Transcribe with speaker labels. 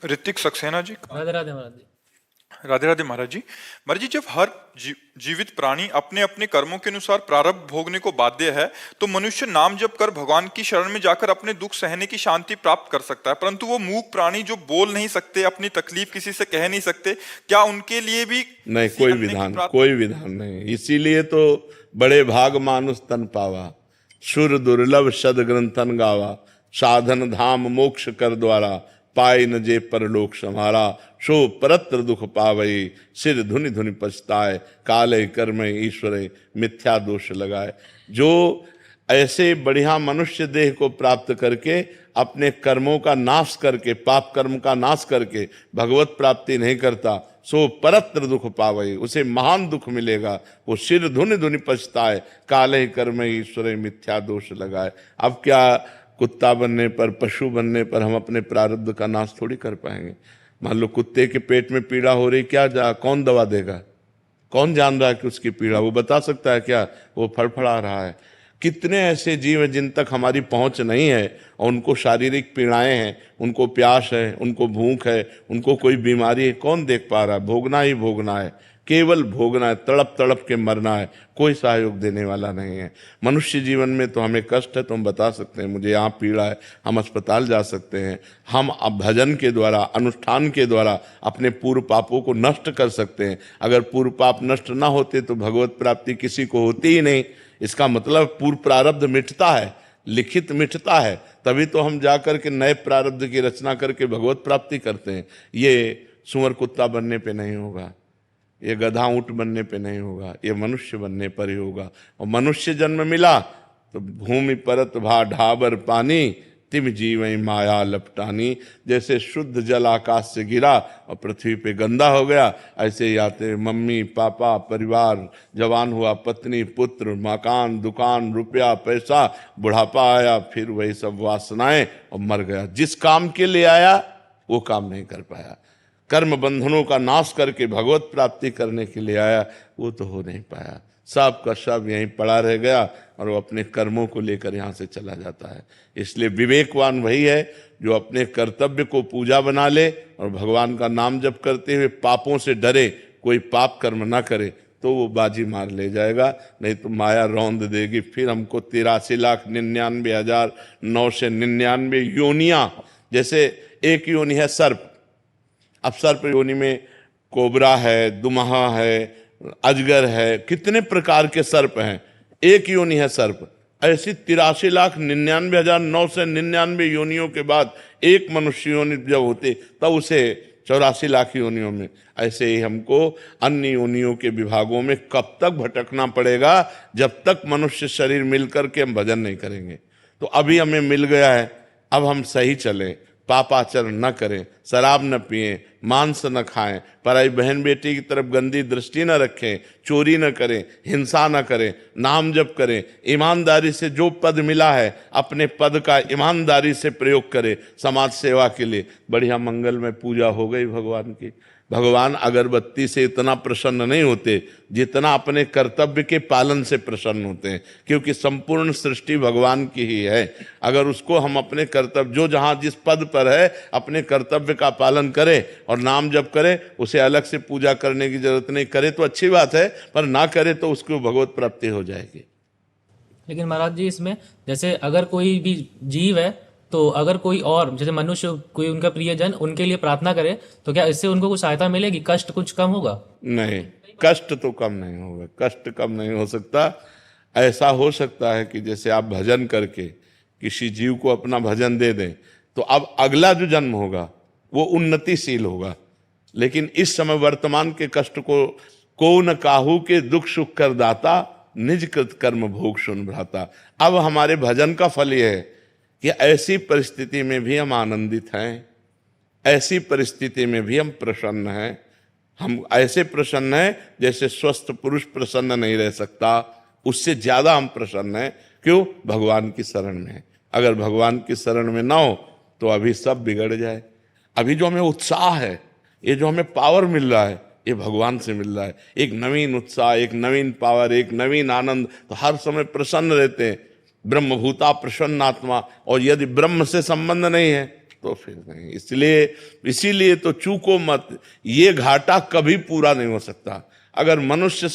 Speaker 1: ऋतिक सक्सेना जी।
Speaker 2: राधे राधे महाराज जी।
Speaker 1: राधे राधे महाराज जी। महाराज जी, जब हर जीवित प्राणी अपने अपने कर्मों के अनुसार प्रारब्ध भोगने को बाध्य है, तो मनुष्य नाम जप कर भगवान की शरण में जाकर अपने दुख सहने की शांति प्राप्त कर सकता है। परंतु वो मूक प्राणी जो बोल नहीं सकते, अपनी तकलीफ किसी से कह नहीं सकते, क्या उनके लिए भी
Speaker 3: नहीं, कोई विधान नहीं। इसीलिए तो बड़े भाग मानुष तन पावा, सुर दुर्लभ सद ग्रंथन गावा, साधन धाम मोक्ष कर द्वारा, पाए न जे परलोक समारा, सो परत्र दुख पावई, सिर धुनि धुनि पछताए, काले कर्म ईश्वरे मिथ्या दोष लगाए। जो ऐसे बढ़िया मनुष्य देह को प्राप्त करके अपने कर्मों का नाश करके, पाप कर्म का नाश करके भगवत प्राप्ति नहीं करता, सो परत्र दुख पावई, उसे महान दुख मिलेगा। वो सिर धुनि धुनि पछताए, काले कर्म ईश्वरे मिथ्या दोष लगाए। अब क्या कुत्ता बनने पर, पशु बनने पर हम अपने प्रारब्ध का नाश थोड़ी कर पाएंगे? मान लो कुत्ते के पेट में पीड़ा हो रही, कौन दवा देगा? कौन जान रहा है कि उसकी पीड़ा? वो बता सकता है क्या? वो फड़फड़ा रहा है। कितने ऐसे जीव हैं जिन तक हमारी पहुंच नहीं है और उनको शारीरिक पीड़ाएं हैं, उनको प्यास है, उनको भूख है, उनको कोई बीमारी है, कौन देख पा रहा है? भोगना ही भोगना है, केवल भोगना है, तड़प तड़प के मरना है, कोई सहयोग देने वाला नहीं है। मनुष्य जीवन में तो हमें कष्ट है तो हम बता सकते हैं मुझे यहाँ पीड़ा है, हम अस्पताल जा सकते हैं, हम भजन के द्वारा, अनुष्ठान के द्वारा अपने पूर्व पापों को नष्ट कर सकते हैं। अगर पूर्व पाप नष्ट ना होते तो भगवत प्राप्ति किसी को होती ही नहीं। इसका मतलब पूर्व प्रारब्ध मिटता है, लिखित मिटता है, तभी तो हम जाकर के नए प्रारब्ध की रचना करके भगवत प्राप्ति करते हैं। ये सुअर कुत्ता बनने पे नहीं होगा, ये गधा ऊंट बनने पे नहीं होगा, ये मनुष्य बनने पर ही होगा। और मनुष्य जन्म मिला तो भूमि परत भा ढाबर पानी, तिम जीवई माया लपटानी। जैसे शुद्ध जल आकाश से गिरा और पृथ्वी पे गंदा हो गया, ऐसे ही आते मम्मी पापा, परिवार, जवान हुआ पत्नी पुत्र, मकान दुकान, रुपया पैसा, बुढ़ापा आया, फिर वही सब वासनाएं, और मर गया। जिस काम के लिए आया वो काम नहीं कर पाया। कर्म बंधनों का नाश करके भगवत प्राप्ति करने के लिए आया, वो तो हो नहीं पाया। सब का सब यहीं पड़ा रह गया और वो अपने कर्मों को लेकर यहाँ से चला जाता है। इसलिए विवेकवान वही है जो अपने कर्तव्य को पूजा बना ले और भगवान का नाम जप करते हुए पापों से डरे, कोई पाप कर्म ना करे, तो वो बाजी मार ले जाएगा। नहीं तो माया रौंद देगी, फिर हमको 83,99,999 योनियां। जैसे एक योनि है सर्प, अब सर्प योनि में कोबरा है, दुमहा है, अजगर है, कितने प्रकार के सर्प हैं। एक योनि है सर्प। ऐसी 83,99,999 योनियों के बाद एक मनुष्य योनि जब होते तब उसे 84 लाख योनियों में। ऐसे ही हमको अन्य योनियों के विभागों में कब तक भटकना पड़ेगा, जब तक मनुष्य शरीर मिलकर के हम भजन नहीं करेंगे। तो अभी हमें मिल गया है, अब हम सही चलें, पापाचरण न करें, शराब न पिएं, मांस न खाएं, पराई बहन बेटी की तरफ गंदी दृष्टि न रखें, चोरी न करें, हिंसा न करें, नाम जप करें, ईमानदारी से जो पद मिला है अपने पद का ईमानदारी से प्रयोग करें समाज सेवा के लिए। बढ़िया मंगल में पूजा हो गई भगवान की। भगवान अगरबत्ती से इतना प्रसन्न नहीं होते जितना अपने कर्तव्य के पालन से प्रसन्न होते हैं, क्योंकि संपूर्ण सृष्टि भगवान की ही है। अगर उसको हम अपने कर्तव्य, जो जहाँ जिस पद पर है अपने कर्तव्य का पालन करें और नाम जप करें, उसे अलग से पूजा करने की जरूरत नहीं। करे तो अच्छी बात है, पर ना करे तो उसको भगवत प्राप्ति हो जाएगी।
Speaker 2: लेकिन महाराज जी, इसमें जैसे अगर कोई भी जीव है, तो अगर कोई और जैसे मनुष्य, कोई उनका प्रियजन उनके लिए प्रार्थना करे, तो क्या इससे उनको कुछ सहायता मिलेगी? कष्ट कुछ कम होगा?
Speaker 3: नहीं, कष्ट तो कम नहीं होगा, कष्ट कम नहीं हो सकता। ऐसा हो सकता है कि जैसे आप भजन करके किसी जीव को अपना भजन दे दें, तो अब अगला जो जन्म होगा वो उन्नतिशील होगा। लेकिन इस समय वर्तमान के कष्ट को न काहू के दुख सुख कर दाता, निज कृत कर्म भोग सुन भ्राता। अब हमारे भजन का फल यह है कि ऐसी परिस्थिति में भी हम आनंदित हैं, ऐसी परिस्थिति में भी हम प्रसन्न हैं। हम ऐसे प्रसन्न हैं जैसे स्वस्थ पुरुष प्रसन्न नहीं रह सकता, उससे ज्यादा हम प्रसन्न हैं। क्यों? भगवान की शरण में। अगर भगवान की शरण में ना हो तो अभी सब बिगड़ जाए। अभी जो हमें उत्साह है, ये जो हमें पावर मिल रहा है, ये भगवान से मिल रहा है। एक नवीन उत्साह, एक नवीन पावर, एक नवीन आनंद, तो हर समय प्रसन्न रहते हैं। ब्रह्मभूता प्रसन्नात्मा। और यदि ब्रह्म से संबंध नहीं है तो फिर नहीं। इसीलिए तो चूको मत, ये घाटा कभी पूरा नहीं हो सकता। अगर मनुष्य